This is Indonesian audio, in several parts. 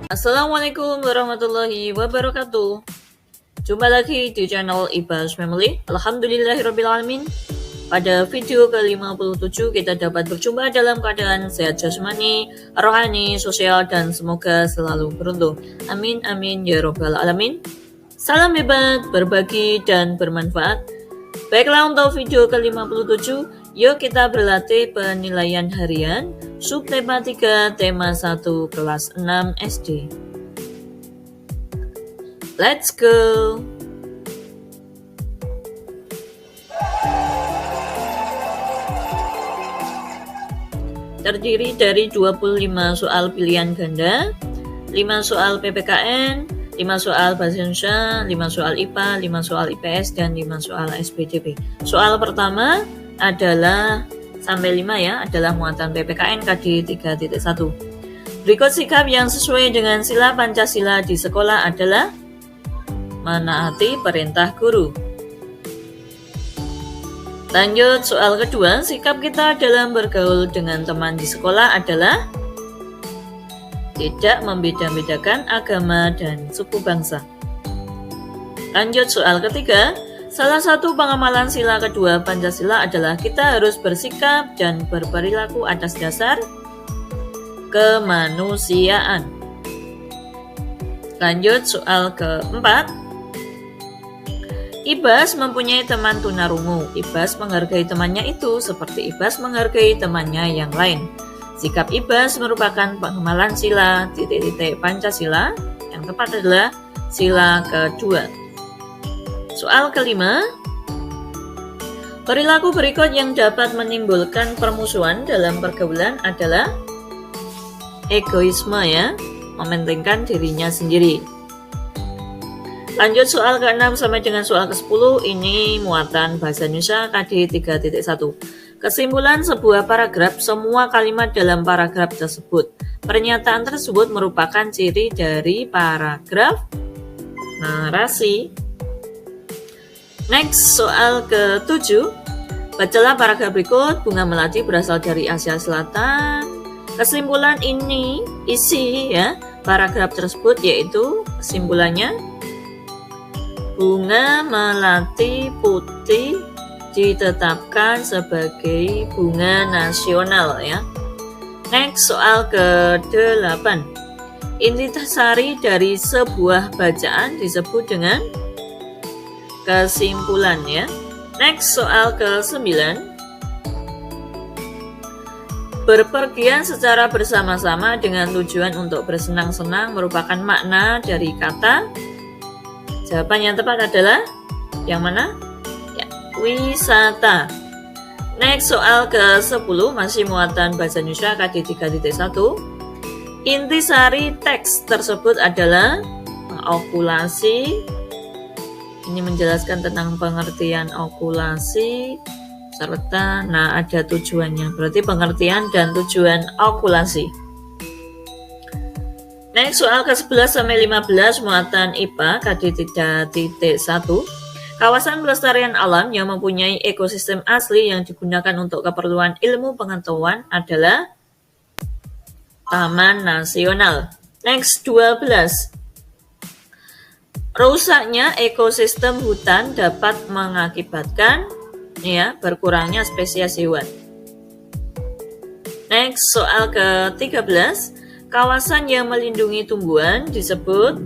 Assalamualaikum warahmatullahi wabarakatuh. Jumpa lagi di channel Ibas Family. Alhamdulillahirrabbilalamin. Pada video ke-57 kita dapat berjumpa dalam keadaan sehat jasmani, rohani, sosial, dan semoga selalu beruntung. Amin amin ya robbal alamin. Salam hebat, berbagi, dan bermanfaat. Baiklah, untuk video ke-57, yuk kita berlatih penilaian harian subtema 3 tema 1 kelas 6 SD. Let's go. Terdiri dari 25 soal pilihan ganda, 5 soal PPKN, 5 soal bahasa Indonesia, 5 soal IPA, 5 soal IPS, dan 5 soal SPDP. Soal pertama adalah sampai 5 ya, adalah muatan PPKN KD 3.1. Berikut sikap yang sesuai dengan sila Pancasila di sekolah adalah menaati perintah guru. Lanjut soal kedua, sikap kita dalam bergaul dengan teman di sekolah adalah tidak membeda-bedakan agama dan suku bangsa. Lanjut soal ketiga, salah satu pengamalan sila kedua Pancasila adalah kita harus bersikap dan berperilaku atas dasar kemanusiaan. Lanjut soal keempat, Ibas mempunyai teman tunarungu. Ibas menghargai temannya itu seperti Ibas menghargai temannya yang lain. Sikap Ibas merupakan pengamalan sila Pancasila. Yang tepat adalah sila kedua. Soal kelima, perilaku berikut yang dapat menimbulkan permusuhan dalam pergaulan adalah egoisme ya, mementingkan dirinya sendiri. Lanjut soal ke-6 sampai dengan soal ke-10, ini muatan bahasa Indonesia KD 3.1. Kesimpulan sebuah paragraf, semua kalimat dalam paragraf tersebut. Pernyataan tersebut merupakan ciri dari paragraf narasi. Next, soal ke-7. Bacalah paragraf berikut. Bunga melati berasal dari Asia Selatan. Kesimpulan ini isi ya paragraf tersebut, yaitu kesimpulannya bunga melati putih ditetapkan sebagai bunga nasional ya. Next, soal ke-8. Intisari dari sebuah bacaan disebut dengan kesimpulan ya. Next, soal ke-9. Berpergian secara bersama-sama dengan tujuan untuk bersenang-senang merupakan makna dari kata. Jawaban yang tepat adalah yang mana? Ya, wisata. Next, soal ke-10 masih muatan bahasa Indonesia KD 3.1. Intisari teks tersebut adalah okulasi. Ini menjelaskan tentang pengertian okulasi serta ada tujuannya. Berarti pengertian dan tujuan okulasi. Next, soal ke-11 sampai 15 muatan IPA KD 3.1. Kawasan pelestarian alam yang mempunyai ekosistem asli yang digunakan untuk keperluan ilmu pengetahuan adalah Taman Nasional. Next, 12. Rusaknya ekosistem hutan dapat mengakibatkan berkurangnya spesies hewan. Next, soal ke-13. Kawasan yang melindungi tumbuhan disebut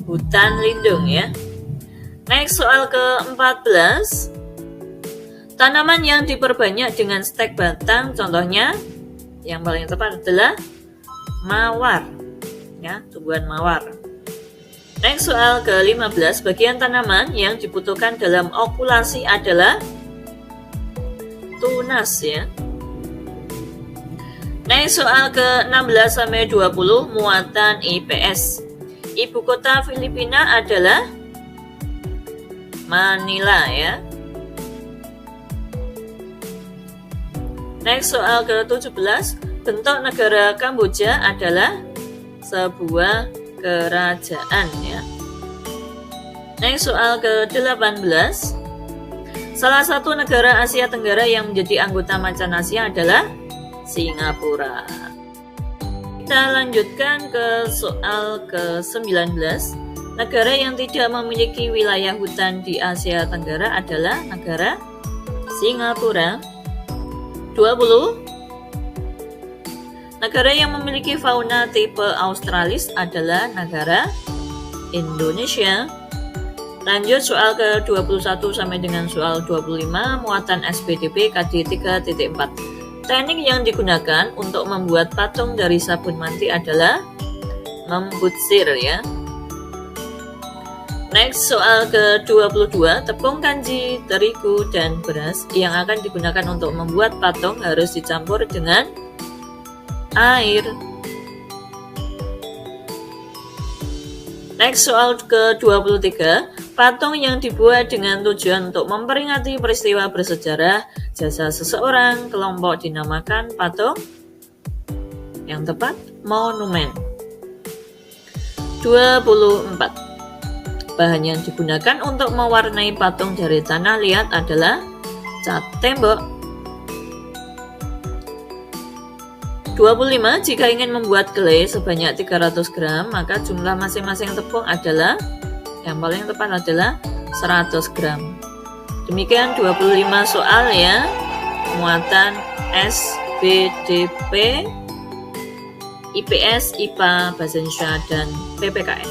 hutan lindung ya. Next, soal ke-14. Tanaman yang diperbanyak dengan stek batang, contohnya yang paling tepat adalah mawar ya, tumbuhan mawar. Next, soal ke-15. Bagian tanaman yang dibutuhkan dalam okulasi adalah tunas ya. Next, soal ke-16 sampai 20 muatan IPS. Ibu kota Filipina adalah Manila ya. Next, soal ke-17. Bentuk negara Kamboja adalah sebuah kerajaan ya. Next, soal ke-18. Salah satu negara Asia Tenggara yang menjadi anggota Macan Asia adalah Singapura. Kita lanjutkan ke soal ke-19. Negara yang tidak memiliki wilayah hutan di Asia Tenggara adalah negara Singapura. 20. Negara yang memiliki fauna tipe Australis adalah negara Indonesia. Lanjut soal ke-21 sampai dengan soal 25, muatan SPDB KD 3.4. Teknik yang digunakan untuk membuat patung dari sabun mandi adalah membutsir ya. Next, soal ke-22, tepung kanji, terigu, dan beras yang akan digunakan untuk membuat patung harus dicampur dengan air. Next, soal ke-23, patung yang dibuat dengan tujuan untuk memperingati peristiwa bersejarah jasa seseorang kelompok dinamakan patung. Yang tepat, monumen. 24. Bahan yang digunakan untuk mewarnai patung dari tanah liat adalah cat tembok. 25. Jika ingin membuat clay sebanyak 300 gram, maka jumlah masing-masing tepung adalah, yang paling tepat adalah 100 gram. Demikian 25 soal ya, muatan SBDP, IPS, IPA, Bahasa Indonesia, dan PPKN.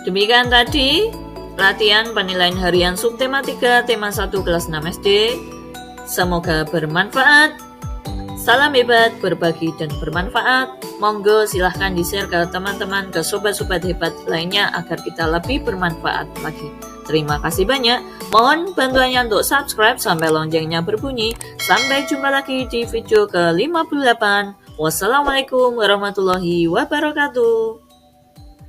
Demikian tadi latihan penilaian harian subtema 3 tema 1 kelas 6 SD. Semoga bermanfaat. Salam hebat, berbagi dan bermanfaat. Monggo silahkan di-share ke teman-teman, ke sobat-sobat hebat lainnya agar kita lebih bermanfaat lagi. Terima kasih banyak. Mohon bantuannya untuk subscribe sampai loncengnya berbunyi. Sampai jumpa lagi di video ke-58. Wassalamualaikum warahmatullahi wabarakatuh.